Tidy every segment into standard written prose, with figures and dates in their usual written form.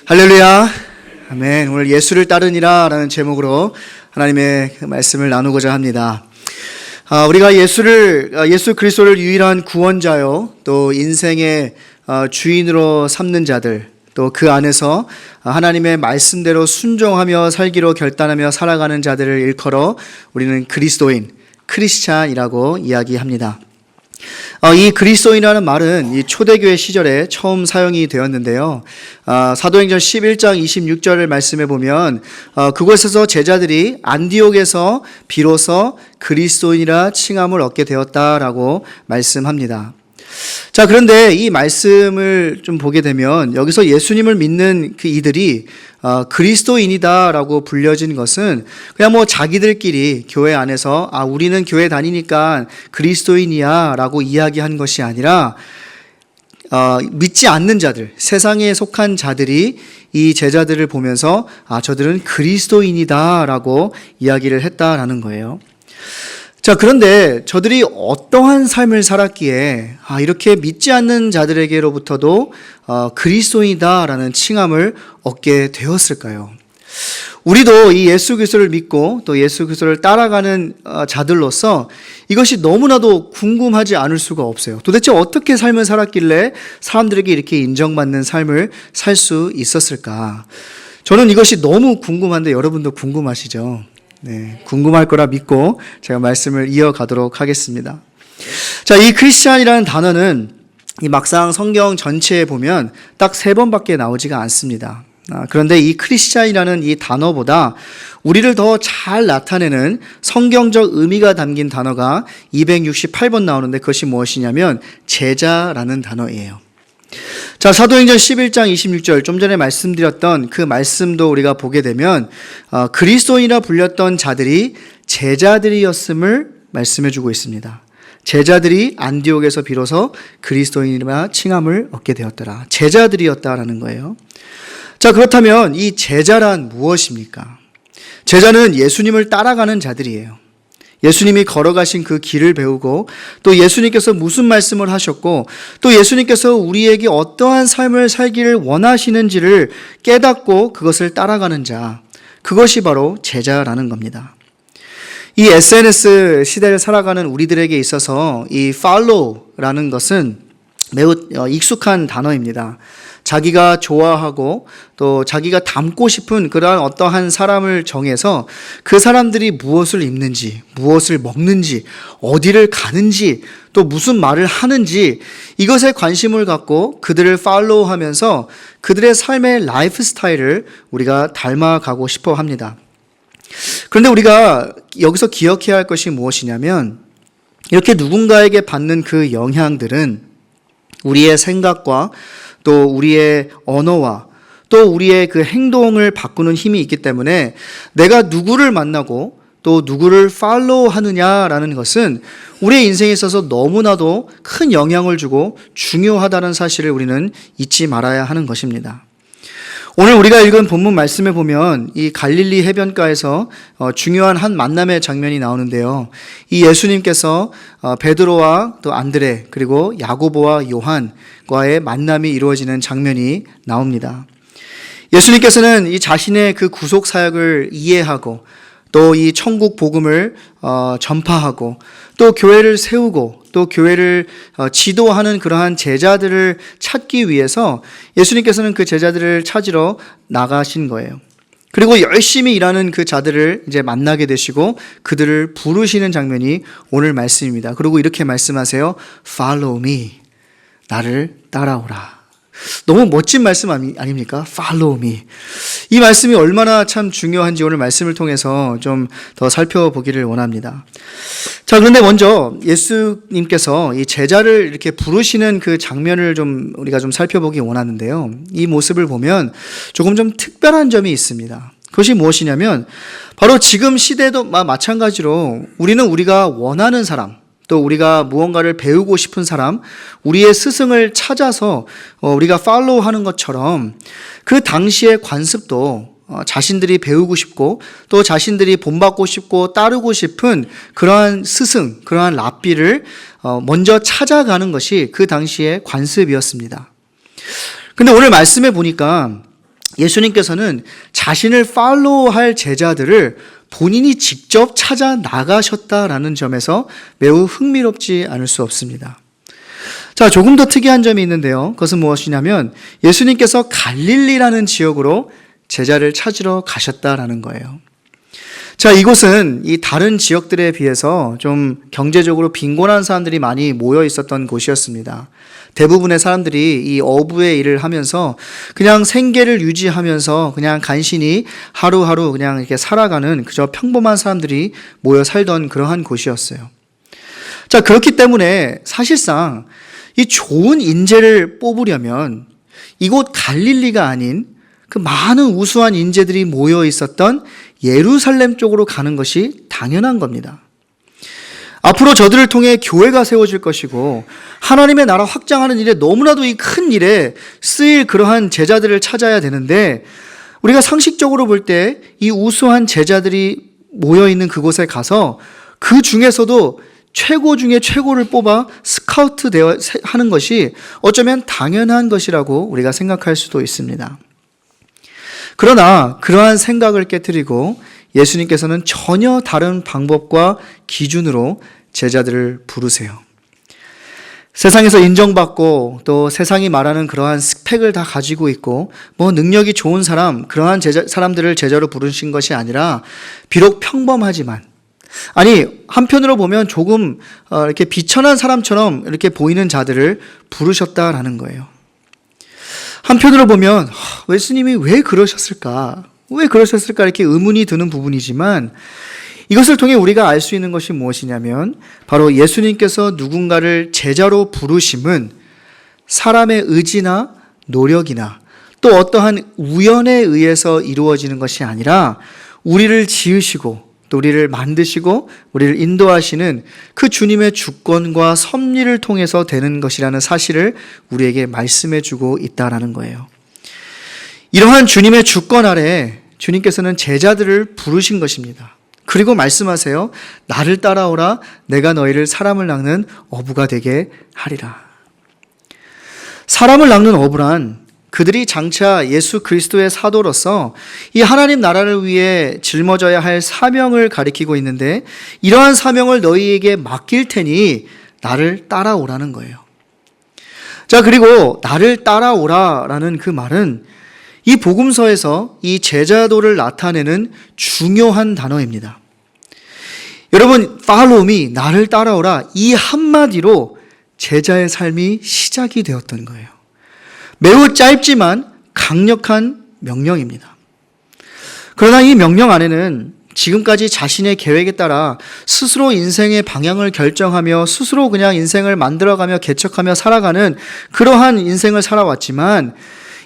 할렐루야. 아멘. 오늘 예수를 따르니라 라는 제목으로 하나님의 말씀을 나누고자 합니다. 우리가 예수 그리스도를 유일한 구원자요, 또 인생의 주인으로 삼는 자들, 또 그 안에서 하나님의 말씀대로 순종하며 살기로 결단하며 살아가는 자들을 일컬어 우리는 그리스도인, 크리스찬이라고 이야기합니다. 이 그리스도인이라는 말은 이 초대교회 시절에 처음 사용이 되었는데요. 사도행전 11장 26절을 말씀해 보면 그곳에서 제자들이 안디옥에서 비로소 그리스도인이라 칭함을 얻게 되었다라고 말씀합니다. 자, 그런데 이 말씀을 좀 보게 되면 여기서 예수님을 믿는 그 이들이 그리스도인이다라고 불려진 것은 그냥 자기들끼리 교회 안에서 우리는 교회 다니니까 그리스도인이야 라고 이야기한 것이 아니라 믿지 않는 자들, 세상에 속한 자들이 이 제자들을 보면서 저들은 그리스도인이다 라고 이야기를 했다라는 거예요. 자, 그런데 저들이 어떠한 삶을 살았기에 이렇게 믿지 않는 자들에게로부터도 그리스도인이다라는 칭함을 얻게 되었을까요? 우리도 이 예수 그리스도를 믿고 또 예수 그리스도를 따라가는 자들로서 이것이 너무나도 궁금하지 않을 수가 없어요. 도대체 어떻게 삶을 살았길래 사람들에게 이렇게 인정받는 삶을 살 수 있었을까? 저는 이것이 너무 궁금한데 여러분도 궁금하시죠? 네, 궁금할 거라 믿고 제가 말씀을 이어가도록 하겠습니다. 자, 이 크리스찬이라는 단어는 이 막상 성경 전체에 보면 딱 3번밖에 나오지가 않습니다. 그런데 이 크리스찬이라는 이 단어보다 우리를 더 잘 나타내는 성경적 의미가 담긴 단어가 268번 나오는데 그것이 무엇이냐면 제자라는 단어예요. 자, 사도행전 11장 26절 좀 전에 말씀드렸던 그 말씀도 우리가 보게 되면 그리스도인이라 불렸던 자들이 제자들이었음을 말씀해 주고 있습니다. 제자들이 안디옥에서 비로소 그리스도인이라 칭함을 얻게 되었더라. 제자들이었다라는 거예요. 자, 그렇다면 이 제자란 무엇입니까? 제자는 예수님을 따라가는 자들이에요. 예수님이 걸어가신 그 길을 배우고 또 예수님께서 무슨 말씀을 하셨고 또 예수님께서 우리에게 어떠한 삶을 살기를 원하시는지를 깨닫고 그것을 따라가는 자, 그것이 바로 제자라는 겁니다. 이 SNS 시대를 살아가는 우리들에게 있어서 이 follow라는 것은 매우 익숙한 단어입니다. 자기가 좋아하고 또 자기가 닮고 싶은 그러한 어떠한 사람을 정해서 그 사람들이 무엇을 입는지, 무엇을 먹는지, 어디를 가는지, 또 무슨 말을 하는지 이것에 관심을 갖고 그들을 팔로우하면서 그들의 삶의 라이프 스타일을 우리가 닮아가고 싶어 합니다. 그런데 우리가 여기서 기억해야 할 것이 무엇이냐면 이렇게 누군가에게 받는 그 영향들은 우리의 생각과 또 우리의 언어와 또 우리의 그 행동을 바꾸는 힘이 있기 때문에 내가 누구를 만나고 또 누구를 팔로우 하느냐라는 것은 우리의 인생에 있어서 너무나도 큰 영향을 주고 중요하다는 사실을 우리는 잊지 말아야 하는 것입니다. 오늘 우리가 읽은 본문 말씀에 보면 이 갈릴리 해변가에서 중요한 한 만남의 장면이 나오는데요. 이 예수님께서 베드로와 또 안드레 그리고 야고보와 요한과의 만남이 이루어지는 장면이 나옵니다. 예수님께서는 이 자신의 그 구속 사역을 이해하고 또 이 천국 복음을 전파하고 또 교회를 세우고 또 교회를 지도하는 그러한 제자들을 찾기 위해서 예수님께서는 그 제자들을 찾으러 나가신 거예요. 그리고 열심히 일하는 그 자들을 이제 만나게 되시고 그들을 부르시는 장면이 오늘 말씀입니다. 그리고 이렇게 말씀하세요. Follow me. 나를 따라오라. 너무 멋진 말씀 아닙니까? Follow me. 이 말씀이 얼마나 참 중요한지 오늘 말씀을 통해서 좀 더 살펴보기를 원합니다. 자, 그런데 먼저 예수님께서 이 제자를 이렇게 부르시는 그 장면을 우리가 좀 살펴보기 원하는데요. 이 모습을 보면 조금 좀 특별한 점이 있습니다. 그것이 무엇이냐면 바로 지금 시대도 마찬가지로 우리는 우리가 원하는 사람, 또 우리가 무언가를 배우고 싶은 사람, 우리의 스승을 찾아서 우리가 팔로우하는 것처럼 그 당시의 관습도 자신들이 배우고 싶고 또 자신들이 본받고 싶고 따르고 싶은 그러한 스승, 그러한 랍비를 먼저 찾아가는 것이 그 당시의 관습이었습니다. 근데 오늘 말씀해 보니까 예수님께서는 자신을 팔로우할 제자들을 본인이 직접 찾아 나가셨다라는 점에서 매우 흥미롭지 않을 수 없습니다. 자, 조금 더 특이한 점이 있는데요. 그것은 무엇이냐면 예수님께서 갈릴리라는 지역으로 제자를 찾으러 가셨다라는 거예요. 자, 이곳은 이 다른 지역들에 비해서 좀 경제적으로 빈곤한 사람들이 많이 모여 있었던 곳이었습니다. 대부분의 사람들이 이 어부의 일을 하면서 그냥 생계를 유지하면서 그냥 간신히 하루하루 그냥 이렇게 살아가는 그저 평범한 사람들이 모여 살던 그러한 곳이었어요. 자, 그렇기 때문에 사실상 이 좋은 인재를 뽑으려면 이곳 갈릴리가 아닌 그 많은 우수한 인재들이 모여 있었던 예루살렘 쪽으로 가는 것이 당연한 겁니다. 앞으로 저들을 통해 교회가 세워질 것이고 하나님의 나라 확장하는 일에 너무나도 이 큰 일에 쓰일 그러한 제자들을 찾아야 되는데 우리가 상식적으로 볼 때 이 우수한 제자들이 모여 있는 그곳에 가서 그 중에서도 최고 중에 최고를 뽑아 스카우트 하는 것이 어쩌면 당연한 것이라고 우리가 생각할 수도 있습니다. 그러나 그러한 생각을 깨트리고 예수님께서는 전혀 다른 방법과 기준으로 제자들을 부르세요. 세상에서 인정받고 또 세상이 말하는 그러한 스펙을 다 가지고 있고 능력이 좋은 사람, 그러한 사람들을 제자로 부르신 것이 아니라 비록 평범하지만 한편으로 보면 조금 이렇게 비천한 사람처럼 이렇게 보이는 자들을 부르셨다라는 거예요. 한편으로 보면 예수님이 왜 그러셨을까 이렇게 의문이 드는 부분이지만 이것을 통해 우리가 알 수 있는 것이 무엇이냐면 바로 예수님께서 누군가를 제자로 부르심은 사람의 의지나 노력이나 또 어떠한 우연에 의해서 이루어지는 것이 아니라 우리를 지으시고 또 우리를 만드시고 우리를 인도하시는 그 주님의 주권과 섭리를 통해서 되는 것이라는 사실을 우리에게 말씀해 주고 있다라는 거예요. 이러한 주님의 주권 아래 주님께서는 제자들을 부르신 것입니다. 그리고 말씀하세요. 나를 따라오라. 내가 너희를 사람을 낚는 어부가 되게 하리라. 사람을 낚는 어부란 그들이 장차 예수 그리스도의 사도로서 이 하나님 나라를 위해 짊어져야 할 사명을 가리키고 있는데 이러한 사명을 너희에게 맡길 테니 나를 따라오라는 거예요. 자, 그리고 나를 따라오라라는 그 말은 이 복음서에서 이 제자도를 나타내는 중요한 단어입니다. 여러분, follow me, 나를 따라오라, 이 한마디로 제자의 삶이 시작이 되었던 거예요. 매우 짧지만 강력한 명령입니다. 그러나 이 명령 안에는 지금까지 자신의 계획에 따라 스스로 인생의 방향을 결정하며 스스로 그냥 인생을 만들어가며 개척하며 살아가는 그러한 인생을 살아왔지만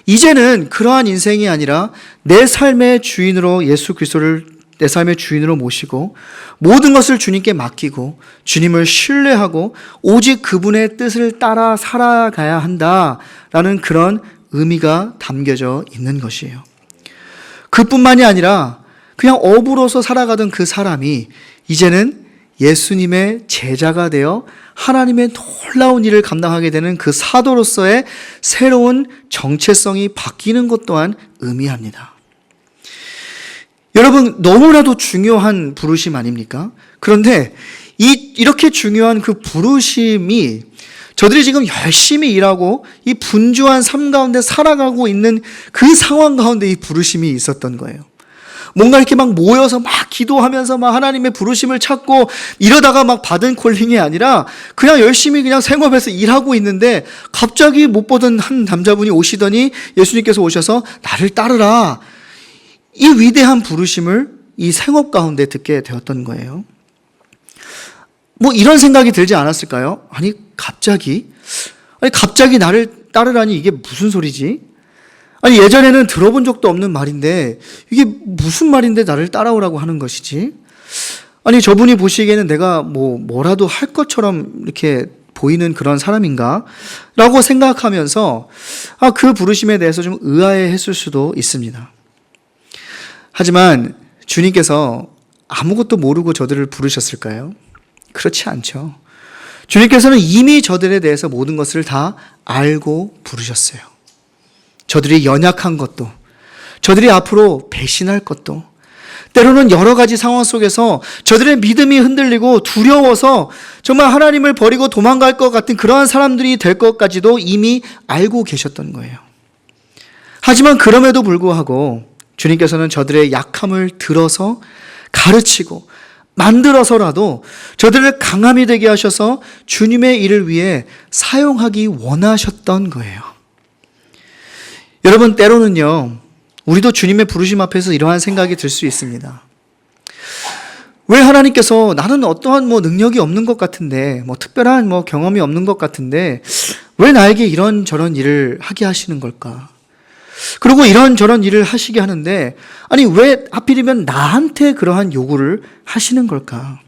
이제는 그러한 인생이 아니라 내 삶의 주인으로 예수 그리스도를 내 삶의 주인으로 모시고 모든 것을 주님께 맡기고 주님을 신뢰하고 오직 그분의 뜻을 따라 살아가야 한다라는 그런 의미가 담겨져 있는 것이에요. 그뿐만이 아니라 그냥 어부로서 살아가던 그 사람이 이제는 예수님의 제자가 되어 하나님의 놀라운 일을 감당하게 되는 그 사도로서의 새로운 정체성이 바뀌는 것 또한 의미합니다. 여러분, 너무나도 중요한 부르심 아닙니까? 그런데 이렇게 중요한 그 부르심이 저들이 지금 열심히 일하고 이 분주한 삶 가운데 살아가고 있는 그 상황 가운데 이 부르심이 있었던 거예요. 뭔가 이렇게 막 모여서 막 기도하면서 막 하나님의 부르심을 찾고 이러다가 막 받은 콜링이 아니라 그냥 열심히 그냥 생업에서 일하고 있는데 갑자기 못 보던 한 남자분이 오시더니 예수님께서 오셔서 나를 따르라. 이 위대한 부르심을 이 생업 가운데 듣게 되었던 거예요. 이런 생각이 들지 않았을까요? 갑자기 나를 따르라니 이게 무슨 소리지? 예전에는 들어본 적도 없는 말인데 이게 무슨 말인데 나를 따라오라고 하는 것이지? 저분이 보시기에는 내가 뭐라도 할 것처럼 이렇게 보이는 그런 사람인가? 라고 생각하면서 그 부르심에 대해서 좀 의아해했을 수도 있습니다. 하지만 주님께서 아무것도 모르고 저들을 부르셨을까요? 그렇지 않죠. 주님께서는 이미 저들에 대해서 모든 것을 다 알고 부르셨어요. 저들이 연약한 것도, 저들이 앞으로 배신할 것도, 때로는 여러 가지 상황 속에서 저들의 믿음이 흔들리고 두려워서 정말 하나님을 버리고 도망갈 것 같은 그러한 사람들이 될 것까지도 이미 알고 계셨던 거예요. 하지만 그럼에도 불구하고 주님께서는 저들의 약함을 들어서 가르치고 만들어서라도 저들을 강함이 되게 하셔서 주님의 일을 위해 사용하기 원하셨던 거예요. 여러분, 때로는요, 우리도 주님의 부르심 앞에서 이러한 생각이 들 수 있습니다. 왜 하나님께서 나는 어떠한 능력이 없는 것 같은데, 특별한 경험이 없는 것 같은데, 왜 나에게 이런저런 일을 하게 하시는 걸까? 그리고 이런저런 일을 하시게 하는데, 아니, 왜 하필이면 나한테 그러한 요구를 하시는 걸까?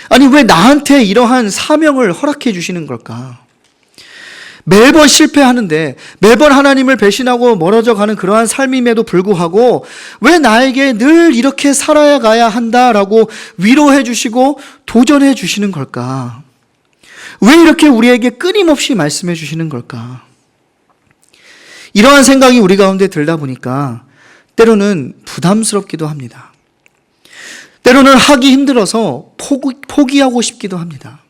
아니, 왜 나한테 이러한 사명을 허락해 주시는 걸까? 매번 실패하는데, 매번 하나님을 배신하고 멀어져 가는 그러한 삶임에도 불구하고 왜 나에게 늘 이렇게 살아야 가야 한다라고 위로해 주시고 도전해 주시는 걸까? 왜 이렇게 우리에게 끊임없이 말씀해 주시는 걸까? 이러한 생각이 우리 가운데 들다 보니까 때로는 부담스럽기도 합니다. 때로는 하기 힘들어서 포기하고 싶기도 합니다.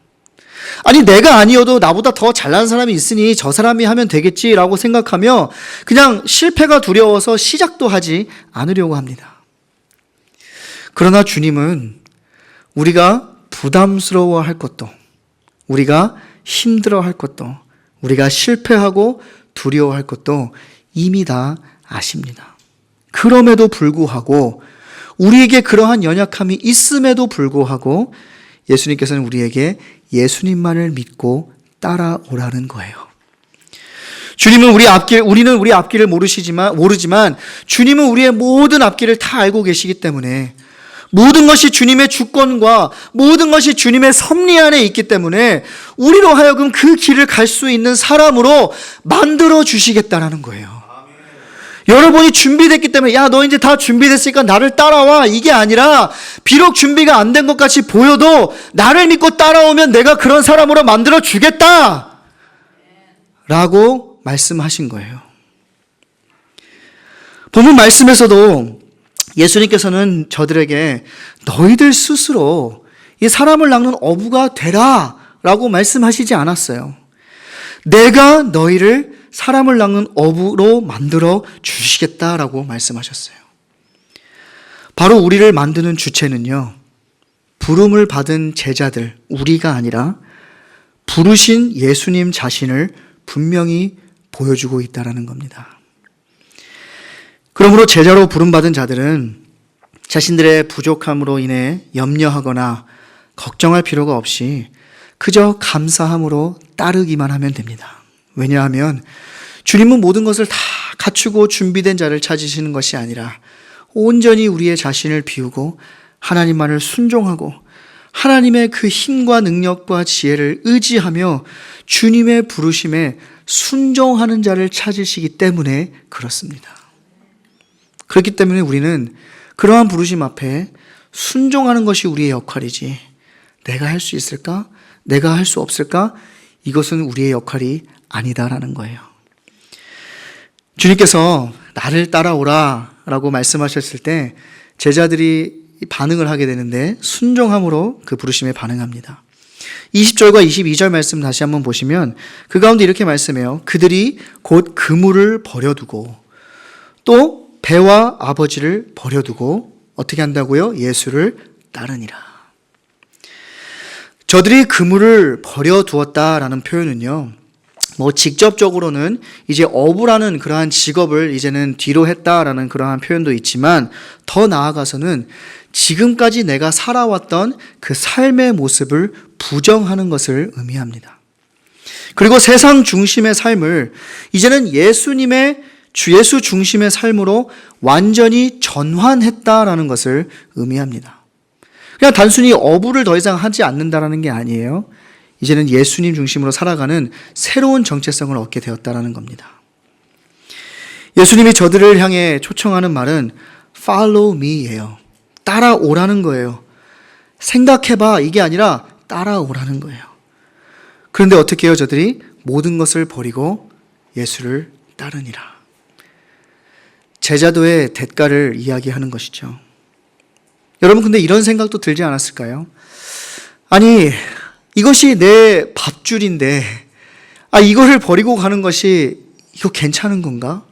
아니, 내가 아니어도 나보다 더 잘난 사람이 있으니 저 사람이 하면 되겠지라고 생각하며 그냥 실패가 두려워서 시작도 하지 않으려고 합니다. 그러나 주님은 우리가 부담스러워할 것도, 우리가 힘들어할 것도, 우리가 실패하고 두려워할 것도 이미 다 아십니다. 그럼에도 불구하고 우리에게 그러한 연약함이 있음에도 불구하고 예수님께서는 우리에게 예수님만을 믿고 따라오라는 거예요. 우리는 우리 앞길을 모르지만 주님은 우리의 모든 앞길을 다 알고 계시기 때문에 모든 것이 주님의 주권과 모든 것이 주님의 섭리 안에 있기 때문에 우리로 하여금 그 길을 갈 수 있는 사람으로 만들어 주시겠다라는 거예요. 여러분이 준비됐기 때문에 야, 너 이제 다 준비됐으니까 나를 따라와, 이게 아니라 비록 준비가 안 된 것 같이 보여도 나를 믿고 따라오면 내가 그런 사람으로 만들어 주겠다 라고 말씀하신 거예요. 본문 말씀에서도 예수님께서는 저들에게 너희들 스스로 이 사람을 낚는 어부가 되라 라고 말씀하시지 않았어요. 내가 너희를 사람을 낚는 어부로 만들어 주시겠다라고 말씀하셨어요. 바로 우리를 만드는 주체는요, 부름을 받은 제자들, 우리가 아니라 부르신 예수님 자신을 분명히 보여주고 있다는 겁니다. 그러므로 제자로 부름받은 자들은 자신들의 부족함으로 인해 염려하거나 걱정할 필요가 없이 그저 감사함으로 따르기만 하면 됩니다. 왜냐하면 주님은 모든 것을 다 갖추고 준비된 자를 찾으시는 것이 아니라 온전히 우리의 자신을 비우고 하나님만을 순종하고 하나님의 그 힘과 능력과 지혜를 의지하며 주님의 부르심에 순종하는 자를 찾으시기 때문에 그렇습니다. 그렇기 때문에 우리는 그러한 부르심 앞에 순종하는 것이 우리의 역할이지, 내가 할 수 있을까? 내가 할 수 없을까? 이것은 우리의 역할이 아니다라는 거예요. 주님께서 나를 따라오라 라고 말씀하셨을 때 제자들이 반응을 하게 되는데 순종함으로 그 부르심에 반응합니다. 20절과 22절 말씀 다시 한번 보시면 그 가운데 이렇게 말씀해요. 그들이 곧 그물을 버려두고 또 배와 아버지를 버려두고 어떻게 한다고요? 예수를 따르니라. 저들이 그물을 버려두었다라는 표현은요, 직접적으로는 이제 어부라는 그러한 직업을 이제는 뒤로 했다라는 그러한 표현도 있지만 더 나아가서는 지금까지 내가 살아왔던 그 삶의 모습을 부정하는 것을 의미합니다. 그리고 세상 중심의 삶을 이제는 예수 중심의 삶으로 완전히 전환했다라는 것을 의미합니다. 그냥 단순히 어부를 더 이상 하지 않는다라는 게 아니에요. 이제는 예수님 중심으로 살아가는 새로운 정체성을 얻게 되었다라는 겁니다. 예수님이 저들을 향해 초청하는 말은 follow me예요. 따라오라는 거예요. 생각해봐, 이게 아니라 따라오라는 거예요. 그런데 어떻게 해요? 저들이 모든 것을 버리고 예수를 따르니라. 제자도의 대가를 이야기하는 것이죠. 여러분, 근데 이런 생각도 들지 않았을까요? 아니, 이것이 내 밥줄인데, 이거를 버리고 가는 것이 이거 괜찮은 건가?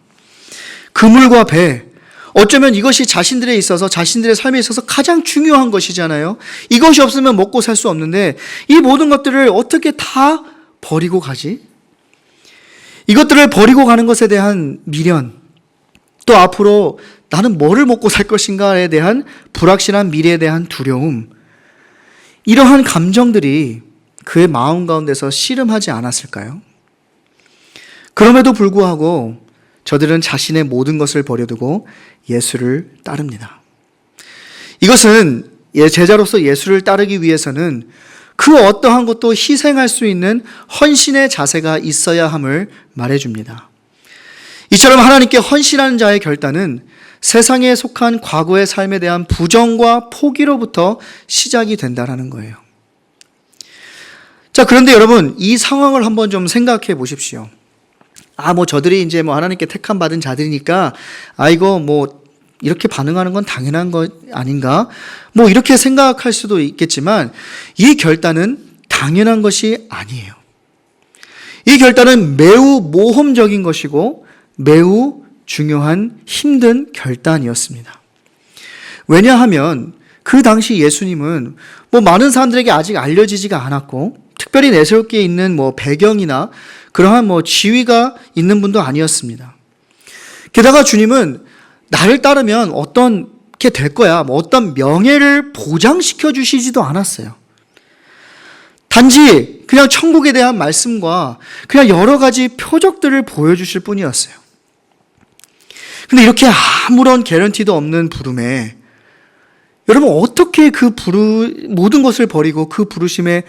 그물과 배, 어쩌면 이것이 자신들에 있어서, 자신들의 삶에 있어서 가장 중요한 것이잖아요. 이것이 없으면 먹고 살 수 없는데 이 모든 것들을 어떻게 다 버리고 가지? 이것들을 버리고 가는 것에 대한 미련, 또 앞으로 나는 뭐를 먹고 살 것인가에 대한 불확실한 미래에 대한 두려움, 이러한 감정들이 그의 마음 가운데서 씨름하지 않았을까요? 그럼에도 불구하고 저들은 자신의 모든 것을 버려두고 예수를 따릅니다. 이것은 제자로서 예수를 따르기 위해서는 그 어떠한 것도 희생할 수 있는 헌신의 자세가 있어야 함을 말해줍니다. 이처럼 하나님께 헌신하는 자의 결단은 세상에 속한 과거의 삶에 대한 부정과 포기로부터 시작이 된다는 거예요. 자, 그런데 여러분, 이 상황을 한번 좀 생각해 보십시오. 저들이 이제 하나님께 택함 받은 자들이니까, 이거 이렇게 반응하는 건 당연한 것 아닌가? 이렇게 생각할 수도 있겠지만, 이 결단은 당연한 것이 아니에요. 이 결단은 매우 모험적인 것이고, 매우 중요한 힘든 결단이었습니다. 왜냐하면, 그 당시 예수님은 많은 사람들에게 아직 알려지지가 않았고, 특별히 내세울 게 있는 배경이나 그러한 지위가 있는 분도 아니었습니다. 게다가 주님은 나를 따르면 어떻게 될 거야, 어떤 명예를 보장시켜 주시지도 않았어요. 단지 그냥 천국에 대한 말씀과 그냥 여러 가지 표적들을 보여주실 뿐이었어요. 근데 이렇게 아무런 개런티도 없는 부름에 여러분, 어떻게 모든 것을 버리고 그 부르심에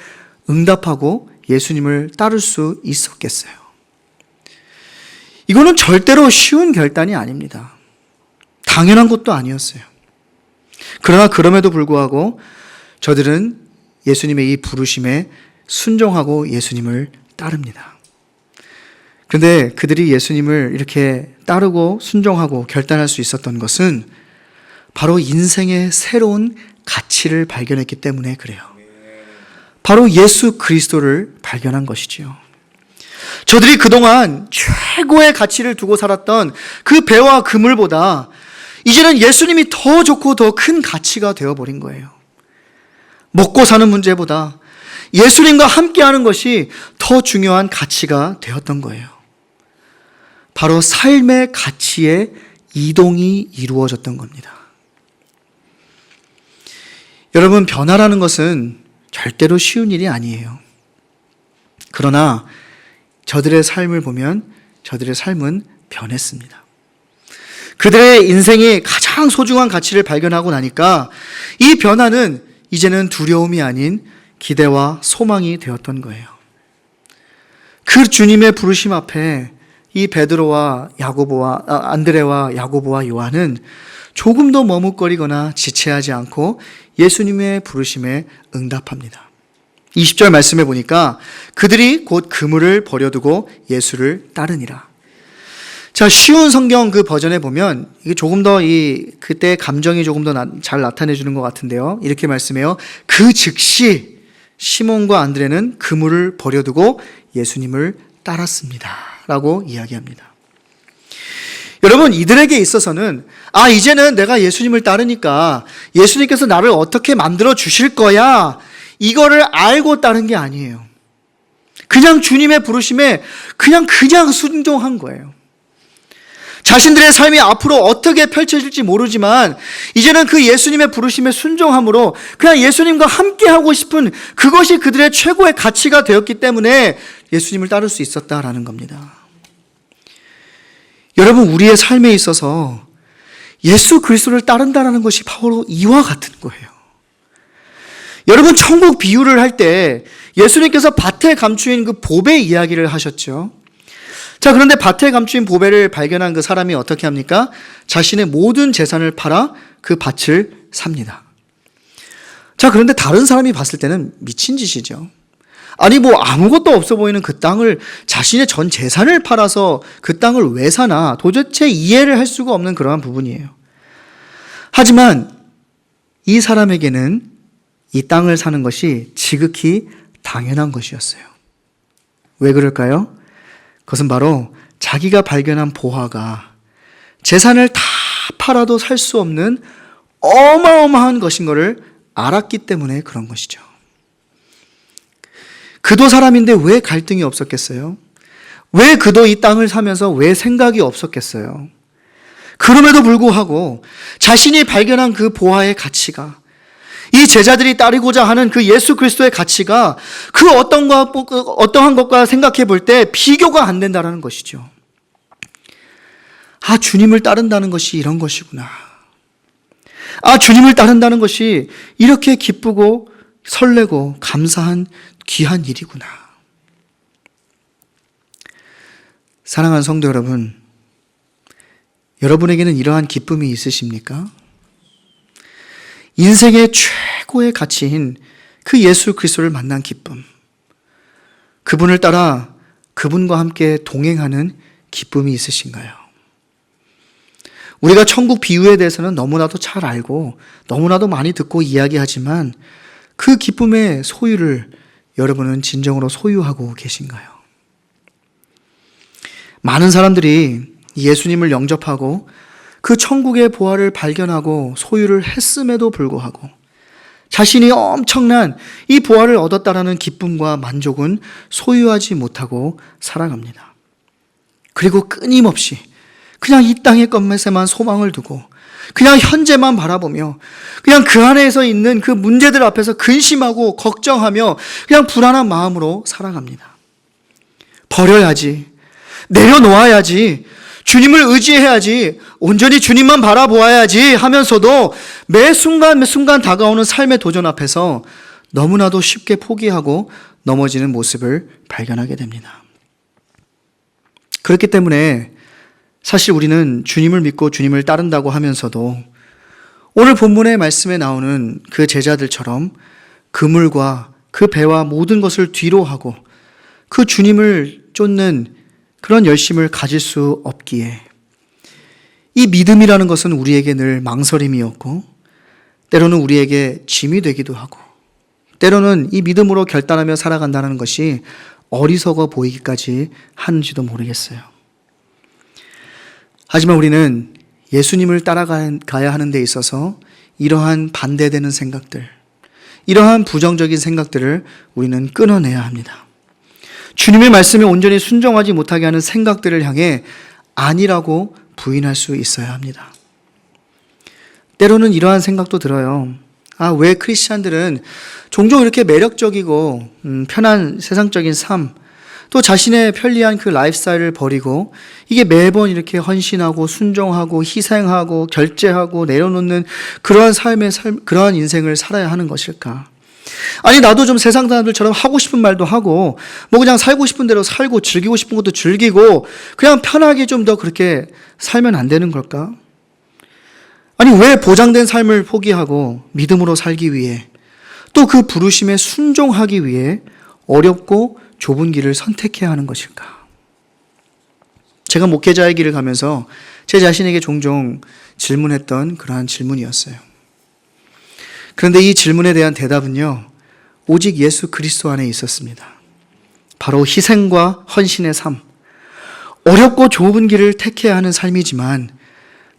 응답하고 예수님을 따를 수 있었겠어요? 이거는 절대로 쉬운 결단이 아닙니다. 당연한 것도 아니었어요. 그러나 그럼에도 불구하고 저들은 예수님의 이 부르심에 순종하고 예수님을 따릅니다. 그런데 그들이 예수님을 이렇게 따르고 순종하고 결단할 수 있었던 것은 바로 인생의 새로운 가치를 발견했기 때문에 그래요. 바로 예수 그리스도를 발견한 것이지요. 저들이 그동안 최고의 가치를 두고 살았던 그 배와 그물보다 이제는 예수님이 더 좋고 더 큰 가치가 되어버린 거예요. 먹고 사는 문제보다 예수님과 함께하는 것이 더 중요한 가치가 되었던 거예요. 바로 삶의 가치의 이동이 이루어졌던 겁니다. 여러분, 변화라는 것은 절대로 쉬운 일이 아니에요. 그러나 저들의 삶을 보면 저들의 삶은 변했습니다. 그들의 인생이 가장 소중한 가치를 발견하고 나니까 이 변화는 이제는 두려움이 아닌 기대와 소망이 되었던 거예요. 그 주님의 부르심 앞에 이 베드로와 안드레와 야고보와 요한은 조금도 머뭇거리거나 지체하지 않고 예수님의 부르심에 응답합니다. 20절 말씀에 보니까 그들이 곧 그물을 버려두고 예수를 따르니라. 자, 쉬운 성경 그 버전에 보면 이게 조금 더 그때 감정이 조금 더 잘 나타내 주는 것 같은데요. 이렇게 말씀해요. 그 즉시 시몬과 안드레는 그물을 버려두고 예수님을 따랐습니다. 라고 이야기합니다. 여러분, 이들에게 있어서는 이제는 내가 예수님을 따르니까 예수님께서 나를 어떻게 만들어 주실 거야, 이거를 알고 따른 게 아니에요. 그냥 주님의 부르심에 그냥 순종한 거예요. 자신들의 삶이 앞으로 어떻게 펼쳐질지 모르지만 이제는 그 예수님의 부르심에 순종함으로 그냥 예수님과 함께하고 싶은 그것이 그들의 최고의 가치가 되었기 때문에 예수님을 따를 수 있었다라는 겁니다. 여러분, 우리의 삶에 있어서 예수 그리스도를 따른다는 것이 바로 이와 같은 거예요. 여러분, 천국 비유를 할 때 예수님께서 밭에 감추인 그 보배 이야기를 하셨죠. 자, 그런데 밭에 감추인 보배를 발견한 그 사람이 어떻게 합니까? 자신의 모든 재산을 팔아 그 밭을 삽니다. 자, 그런데 다른 사람이 봤을 때는 미친 짓이죠. 아니 뭐 아무것도 없어 보이는 그 땅을 자신의 전 재산을 팔아서 그 땅을 왜 사나 도대체 이해를 할 수가 없는 그러한 부분이에요. 하지만 이 사람에게는 이 땅을 사는 것이 지극히 당연한 것이었어요. 왜 그럴까요? 그것은 바로 자기가 발견한 보화가 재산을 다 팔아도 살 수 없는 어마어마한 것인 것을 알았기 때문에 그런 것이죠. 그도 사람인데 왜 갈등이 없었겠어요? 왜 그도 이 땅을 사면서 왜 생각이 없었겠어요? 그럼에도 불구하고 자신이 발견한 그 보화의 가치가, 이 제자들이 따르고자 하는 그 예수 그리스도의 가치가 그 어떠한 것과 생각해 볼 때 비교가 안 된다는 것이죠. 아, 주님을 따른다는 것이 이런 것이구나. 아, 주님을 따른다는 것이 이렇게 기쁘고 설레고 감사한 귀한 일이구나. 사랑하는 성도 여러분, 여러분에게는 이러한 기쁨이 있으십니까? 인생의 최고의 가치인 그 예수 그리스도를 만난 기쁨, 그분을 따라 그분과 함께 동행하는 기쁨이 있으신가요? 우리가 천국 비유에 대해서는 너무나도 잘 알고 너무나도 많이 듣고 이야기하지만 그 기쁨의 소유를 여러분은 진정으로 소유하고 계신가요? 많은 사람들이 예수님을 영접하고 그 천국의 보화를 발견하고 소유를 했음에도 불구하고 자신이 엄청난 이 보화를 얻었다라는 기쁨과 만족은 소유하지 못하고 살아갑니다. 그리고 끊임없이 그냥 이 땅의 것에만 소망을 두고 그냥 현재만 바라보며 그냥 그 안에서 있는 그 문제들 앞에서 근심하고 걱정하며 그냥 불안한 마음으로 살아갑니다. 버려야지, 내려놓아야지, 주님을 의지해야지, 온전히 주님만 바라보아야지 하면서도 매 순간 다가오는 삶의 도전 앞에서 너무나도 쉽게 포기하고 넘어지는 모습을 발견하게 됩니다. 그렇기 때문에 사실 우리는 주님을 믿고 주님을 따른다고 하면서도 오늘 본문의 말씀에 나오는 그 제자들처럼 그물과 그 배와 모든 것을 뒤로 하고 그 주님을 쫓는 그런 열심을 가질 수 없기에 이 믿음이라는 것은 우리에게 늘 망설임이었고 때로는 우리에게 짐이 되기도 하고 때로는 이 믿음으로 결단하며 살아간다는 것이 어리석어 보이기까지 하는지도 모르겠어요. 하지만 우리는 예수님을 따라가야 하는 데 있어서 이러한 반대되는 생각들, 이러한 부정적인 생각들을 우리는 끊어내야 합니다. 주님의 말씀에 온전히 순종하지 못하게 하는 생각들을 향해 아니라고 부인할 수 있어야 합니다. 때로는 이러한 생각도 들어요. 아, 왜 크리스찬들은 종종 이렇게 매력적이고 편한 세상적인 삶, 또 자신의 편리한 그 라이프스타일을 버리고 이게 매번 이렇게 헌신하고 순종하고 희생하고 결제하고 내려놓는 그러한 그러한 인생을 살아야 하는 것일까? 아니, 나도 좀 세상 사람들처럼 하고 싶은 말도 하고 뭐 그냥 살고 싶은 대로 살고 즐기고 싶은 것도 즐기고 그냥 편하게 좀 더 그렇게 살면 안 되는 걸까? 아니, 왜 보장된 삶을 포기하고 믿음으로 살기 위해 또 그 부르심에 순종하기 위해 어렵고 좁은 길을 선택해야 하는 것일까? 제가 목회자의 길을 가면서 제 자신에게 종종 질문했던 그러한 질문이었어요. 그런데 이 질문에 대한 대답은요, 오직 예수 그리스도 안에 있었습니다. 바로 희생과 헌신의 삶, 어렵고 좁은 길을 택해야 하는 삶이지만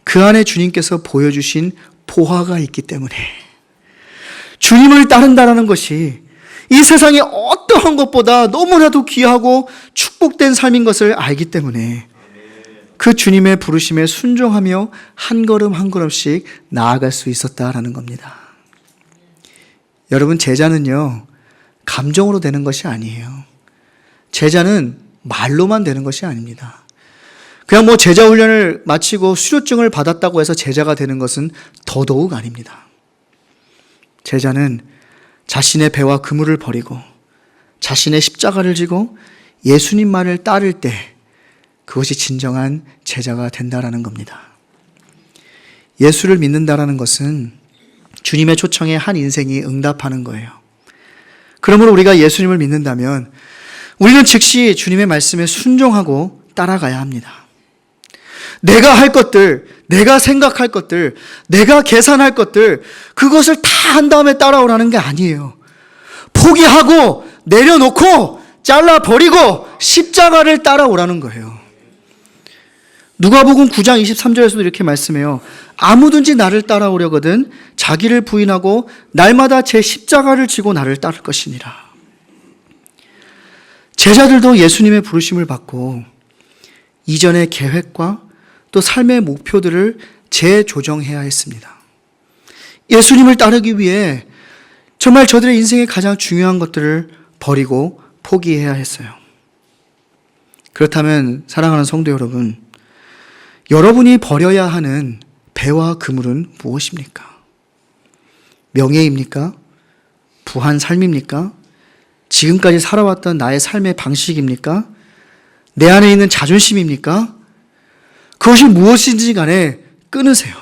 그 안에 주님께서 보여주신 보화가 있기 때문에 주님을 따른다는 것이 이 세상의 어떠한 것보다 너무나도 귀하고 축복된 삶인 것을 알기 때문에 그 주님의 부르심에 순종하며 한 걸음 한 걸음씩 나아갈 수 있었다라는 겁니다. 여러분, 제자는요, 감정으로 되는 것이 아니에요. 제자는 말로만 되는 것이 아닙니다. 그냥 뭐 제자 훈련을 마치고 수료증을 받았다고 해서 제자가 되는 것은 더더욱 아닙니다. 제자는 자신의 배와 그물을 버리고 자신의 십자가를 지고 예수님만을 따를 때 그것이 진정한 제자가 된다라는 겁니다. 예수를 믿는다라는 것은 주님의 초청에 한 인생이 응답하는 거예요. 그러므로 우리가 예수님을 믿는다면 우리는 즉시 주님의 말씀에 순종하고 따라가야 합니다. 내가 할 것들, 내가 생각할 것들, 내가 계산할 것들, 그것을 다 한 다음에 따라오라는 게 아니에요. 포기하고 내려놓고 잘라버리고 십자가를 따라오라는 거예요. 누가복음 9장 23절에서도 이렇게 말씀해요. 아무든지 나를 따라오려거든 자기를 부인하고 날마다 제 십자가를 지고 나를 따를 것이니라. 제자들도 예수님의 부르심을 받고 이전의 계획과 또 삶의 목표들을 재조정해야 했습니다. 예수님을 따르기 위해 정말 저들의 인생의 가장 중요한 것들을 버리고 포기해야 했어요. 그렇다면 사랑하는 성도 여러분, 여러분이 버려야 하는 배와 그물은 무엇입니까? 명예입니까? 부한 삶입니까? 지금까지 살아왔던 나의 삶의 방식입니까? 내 안에 있는 자존심입니까? 그것이 무엇인지 간에 끊으세요.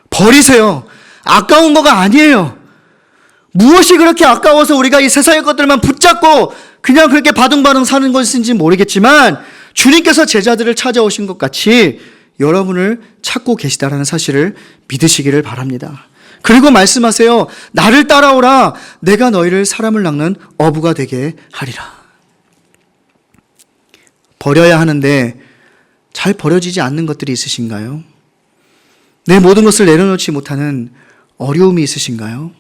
버리세요. 아까운 거가 아니에요. 무엇이 그렇게 아까워서 우리가 이 세상의 것들만 붙잡고 그냥 그렇게 바둥바둥 사는 것인지 모르겠지만 주님께서 제자들을 찾아오신 것 같이 여러분을 찾고 계시다라는 사실을 믿으시기를 바랍니다. 그리고 말씀하세요. 나를 따라오라. 내가 너희를 사람을 낚는 어부가 되게 하리라. 버려야 하는데 잘 버려지지 않는 것들이 있으신가요? 내 모든 것을 내려놓지 못하는 어려움이 있으신가요?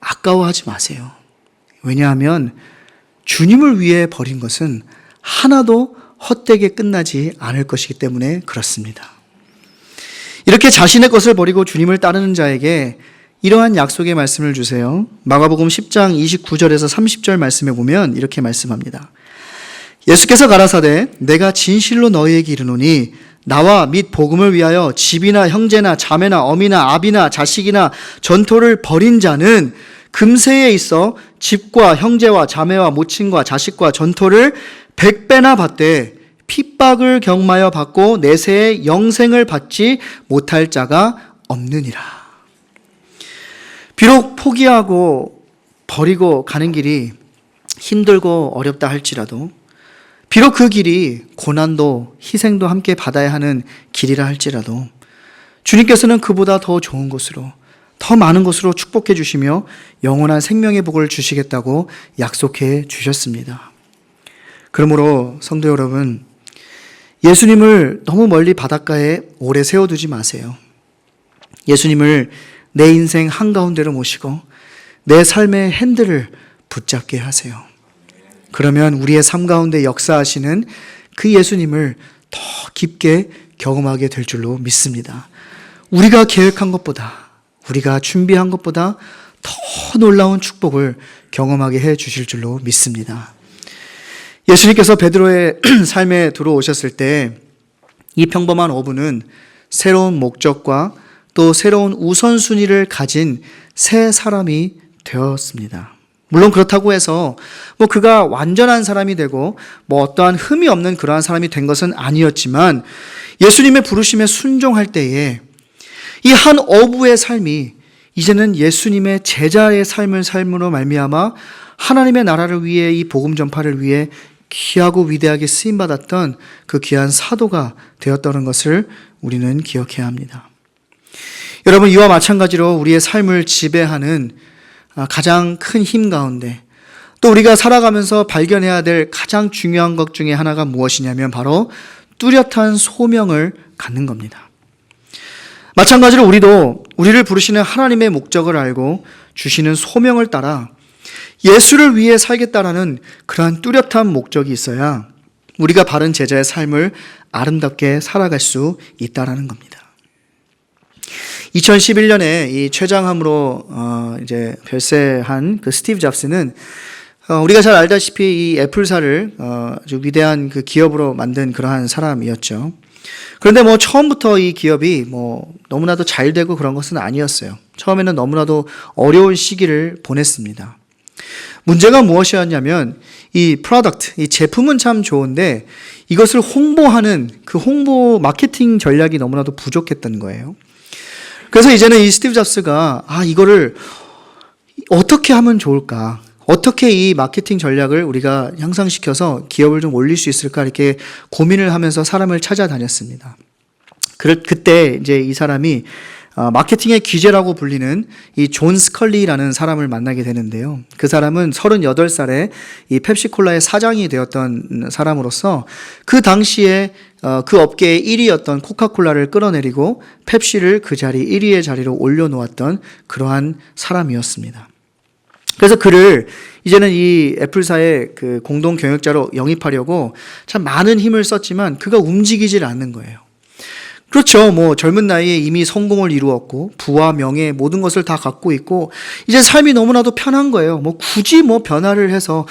아까워하지 마세요. 왜냐하면 주님을 위해 버린 것은 하나도 헛되게 끝나지 않을 것이기 때문에 그렇습니다. 이렇게 자신의 것을 버리고 주님을 따르는 자에게 이러한 약속의 말씀을 주세요. 마가복음 10장 29절에서 30절 말씀에 보면 이렇게 말씀합니다. 예수께서 가라사대 내가 진실로 너희에게 이르노니 나와 및 복음을 위하여 집이나 형제나 자매나 어미나 아비나 자식이나 전토를 벌인 자는 금세에 있어 집과 형제와 자매와 모친과 자식과 전토를 100배나 받되 핍박을 경마여 받고 내세의 영생을 받지 못할 자가 없느니라. 비록 포기하고 버리고 가는 길이 힘들고 어렵다 할지라도 비록 그 길이 고난도 희생도 함께 받아야 하는 길이라 할지라도 주님께서는 그보다 더 좋은 것으로 더 많은 것으로 축복해 주시며 영원한 생명의 복을 주시겠다고 약속해 주셨습니다. 그러므로 성도 여러분, 예수님을 너무 멀리 바닷가에 오래 세워두지 마세요. 예수님을 내 인생 한가운데로 모시고 내 삶의 핸들을 붙잡게 하세요. 그러면 우리의 삶 가운데 역사하시는 그 예수님을 더 깊게 경험하게 될 줄로 믿습니다. 우리가 계획한 것보다, 우리가 준비한 것보다 더 놀라운 축복을 경험하게 해 주실 줄로 믿습니다. 예수님께서 베드로의 삶에 들어오셨을 때 이 평범한 어부는 새로운 목적과 또 새로운 우선순위를 가진 새 사람이 되었습니다. 물론 그렇다고 해서 그가 완전한 사람이 되고 어떠한 흠이 없는 그러한 사람이 된 것은 아니었지만 예수님의 부르심에 순종할 때에 이 한 어부의 삶이 이제는 예수님의 제자의 삶으로 말미암아 하나님의 나라를 위해 이 복음 전파를 위해 귀하고 위대하게 쓰임받았던 그 귀한 사도가 되었다는 것을 우리는 기억해야 합니다. 여러분, 이와 마찬가지로 우리의 삶을 지배하는 가장 큰 힘 가운데 또 우리가 살아가면서 발견해야 될 가장 중요한 것 중에 하나가 무엇이냐면 바로 뚜렷한 소명을 갖는 겁니다. 마찬가지로 우리도 우리를 부르시는 하나님의 목적을 알고 주시는 소명을 따라 예수를 위해 살겠다라는 그러한 뚜렷한 목적이 있어야 우리가 바른 제자의 삶을 아름답게 살아갈 수 있다라는 겁니다. 2011년에 이 최장함으로 이제 별세한 그 스티브 잡스는 우리가 잘 알다시피 이 애플사를 아주 위대한 그 기업으로 만든 그러한 사람이었죠. 그런데 처음부터 이 기업이 너무나도 잘 되고 그런 것은 아니었어요. 처음에는 너무나도 어려운 시기를 보냈습니다. 문제가 무엇이었냐면 이 프로덕트, 이 제품은 참 좋은데 이것을 홍보하는 그 홍보 마케팅 전략이 너무나도 부족했던 거예요. 그래서 이제는 이 스티브 잡스가 이거를 어떻게 하면 좋을까? 어떻게 이 마케팅 전략을 우리가 향상시켜서 기업을 좀 올릴 수 있을까 이렇게 고민을 하면서 사람을 찾아다녔습니다. 그때 이제 이 사람이 마케팅의 귀재라고 불리는 이 존 스컬리라는 사람을 만나게 되는데요. 그 사람은 38살에 이 펩시콜라의 사장이 되었던 사람으로서 그 당시에 그 업계의 1위였던 코카콜라를 끌어내리고 펩시를 그 자리 1위의 자리로 올려놓았던 그러한 사람이었습니다. 그래서 그를 이제는 이 애플사의 그 공동 경영자로 영입하려고 참 많은 힘을 썼지만 그가 움직이질 않는 거예요. 그렇죠. 젊은 나이에 이미 성공을 이루었고, 부와 명예, 모든 것을 다 갖고 있고, 이제 삶이 너무나도 편한 거예요. 굳이 변화를 해서,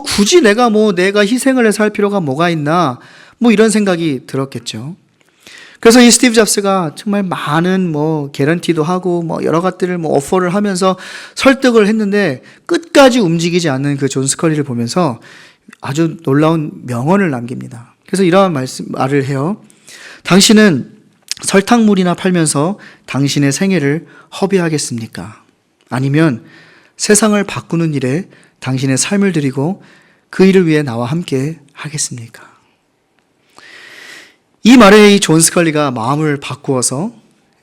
굳이 내가 희생을 해서 할 필요가 뭐가 있나, 이런 생각이 들었겠죠. 그래서 이 스티브 잡스가 정말 많은 개런티도 하고, 여러 가지를 오퍼를 하면서 설득을 했는데, 끝까지 움직이지 않는 그 존 스컬리를 보면서 아주 놀라운 명언을 남깁니다. 그래서 이러한 말을 해요. 당신은 설탕물이나 팔면서 당신의 생애를 허비하겠습니까? 아니면 세상을 바꾸는 일에 당신의 삶을 드리고 그 일을 위해 나와 함께 하겠습니까? 이 말에 이 존 스컬리가 마음을 바꾸어서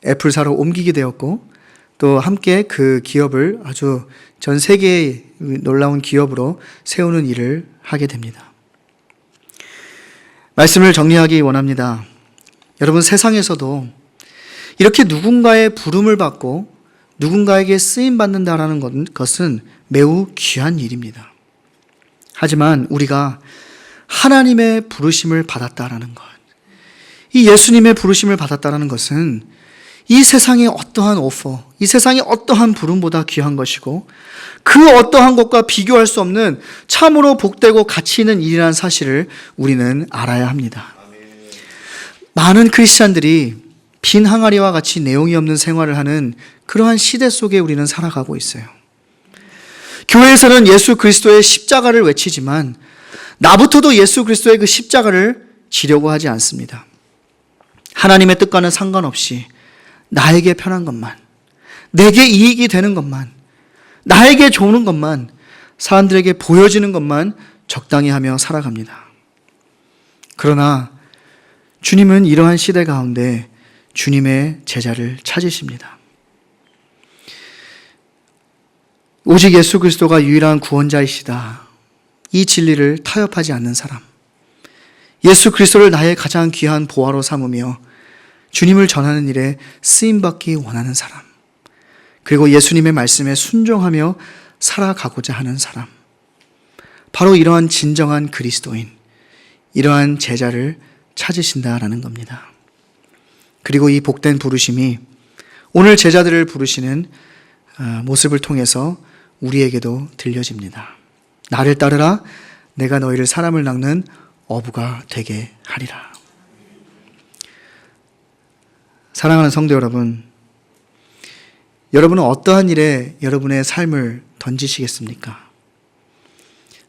애플사로 옮기게 되었고 또 함께 그 기업을 아주 전 세계의 놀라운 기업으로 세우는 일을 하게 됩니다. 말씀을 정리하기 원합니다. 여러분, 세상에서도 이렇게 누군가의 부름을 받고 누군가에게 쓰임받는다라는 것은 매우 귀한 일입니다. 하지만 우리가 하나님의 부르심을 받았다라는 것, 이 예수님의 부르심을 받았다라는 것은 이 세상의 어떠한 오퍼, 이 세상의 어떠한 부름보다 귀한 것이고 그 어떠한 것과 비교할 수 없는 참으로 복되고 가치 있는 일이라는 사실을 우리는 알아야 합니다. 많은 크리스찬들이 빈 항아리와 같이 내용이 없는 생활을 하는 그러한 시대 속에 우리는 살아가고 있어요. 교회에서는 예수 그리스도의 십자가를 외치지만 나부터도 예수 그리스도의 그 십자가를 지려고 하지 않습니다. 하나님의 뜻과는 상관없이 나에게 편한 것만, 내게 이익이 되는 것만, 나에게 좋은 것만, 사람들에게 보여지는 것만 적당히 하며 살아갑니다. 그러나 주님은 이러한 시대 가운데 주님의 제자를 찾으십니다. 오직 예수 그리스도가 유일한 구원자이시다. 이 진리를 타협하지 않는 사람, 예수 그리스도를 나의 가장 귀한 보화로 삼으며 주님을 전하는 일에 쓰임받기 원하는 사람, 그리고 예수님의 말씀에 순종하며 살아가고자 하는 사람, 바로 이러한 진정한 그리스도인, 이러한 제자를 찾으신다라는 겁니다. 그리고 이 복된 부르심이 오늘 제자들을 부르시는 모습을 통해서 우리에게도 들려집니다. 나를 따르라, 내가 너희를 사람을 낚는 어부가 되게 하리라. 사랑하는 성도 여러분, 여러분은 어떠한 일에 여러분의 삶을 던지시겠습니까?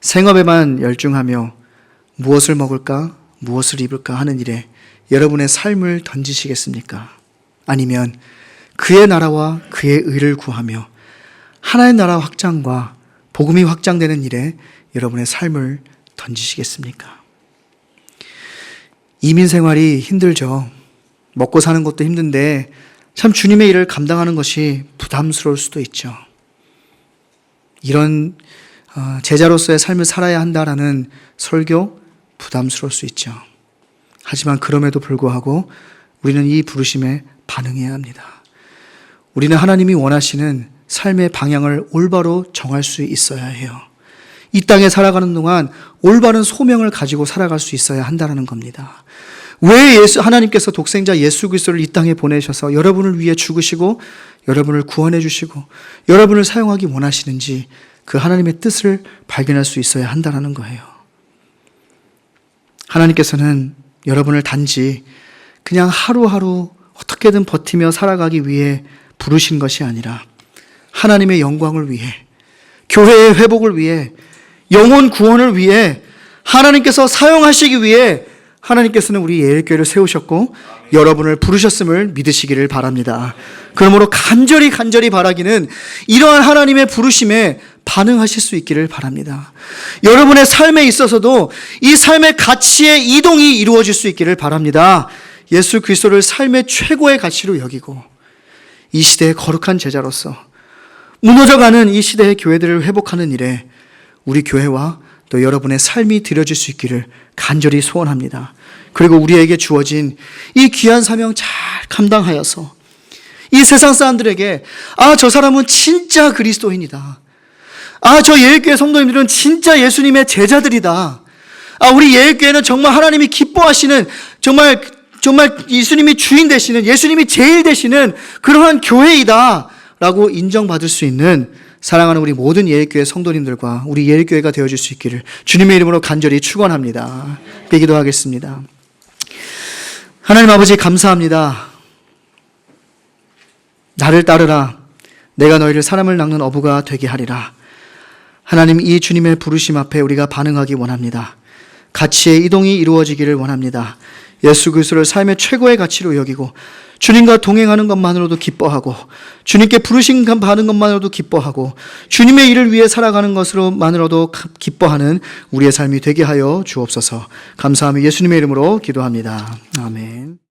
생업에만 열중하며 무엇을 먹을까, 무엇을 입을까 하는 일에 여러분의 삶을 던지시겠습니까? 아니면 그의 나라와 그의 의를 구하며 하나의 나라 확장과 복음이 확장되는 일에 여러분의 삶을 던지시겠습니까? 이민 생활이 힘들죠. 먹고 사는 것도 힘든데 참 주님의 일을 감당하는 것이 부담스러울 수도 있죠. 이런 제자로서의 삶을 살아야 한다라는 설교 부담스러울 수 있죠. 하지만 그럼에도 불구하고 우리는 이 부르심에 반응해야 합니다. 우리는 하나님이 원하시는 삶의 방향을 올바로 정할 수 있어야 해요. 이 땅에 살아가는 동안 올바른 소명을 가지고 살아갈 수 있어야 한다는 겁니다. 왜 하나님께서 독생자 예수 그리스도를 이 땅에 보내셔서 여러분을 위해 죽으시고 여러분을 구원해 주시고 여러분을 사용하기 원하시는지 그 하나님의 뜻을 발견할 수 있어야 한다는 거예요. 하나님께서는 여러분을 단지 그냥 하루하루 어떻게든 버티며 살아가기 위해 부르신 것이 아니라 하나님의 영광을 위해, 교회의 회복을 위해, 영혼 구원을 위해 하나님께서 사용하시기 위해 하나님께서는 우리 예일교회를 세우셨고 여러분을 부르셨음을 믿으시기를 바랍니다. 그러므로 간절히 바라기는 이러한 하나님의 부르심에 반응하실 수 있기를 바랍니다. 여러분의 삶에 있어서도 이 삶의 가치의 이동이 이루어질 수 있기를 바랍니다. 예수 그리스도를 삶의 최고의 가치로 여기고 이 시대의 거룩한 제자로서 무너져가는 이 시대의 교회들을 회복하는 일에 우리 교회와 또 여러분의 삶이 드려질 수 있기를 간절히 소원합니다. 그리고 우리에게 주어진 이 귀한 사명 잘 감당하여서 이 세상 사람들에게 저 사람은 진짜 그리스도인이다. 저 예일교회 성도님들은 진짜 예수님의 제자들이다. 우리 예일교회는 정말 하나님이 기뻐하시는 정말 예수님이 주인 되시는 예수님이 제일 되시는 그러한 교회이다 라고 인정받을 수 있는 사랑하는 우리 모든 예일교회 성도님들과 우리 예일교회가 되어줄 수 있기를 주님의 이름으로 간절히 축원합니다. 기도하겠습니다. 하나님 아버지 감사합니다. 나를 따르라. 내가 너희를 사람을 낚는 어부가 되게 하리라. 하나님, 이 주님의 부르심 앞에 우리가 반응하기 원합니다. 가치의 이동이 이루어지기를 원합니다. 예수 그리스도를 삶의 최고의 가치로 여기고 주님과 동행하는 것만으로도 기뻐하고 주님께 부르심 받는 것만으로도 기뻐하고 주님의 일을 위해 살아가는 것으로만으로도 기뻐하는 우리의 삶이 되게 하여 주옵소서. 감사하며 예수님의 이름으로 기도합니다. 아멘.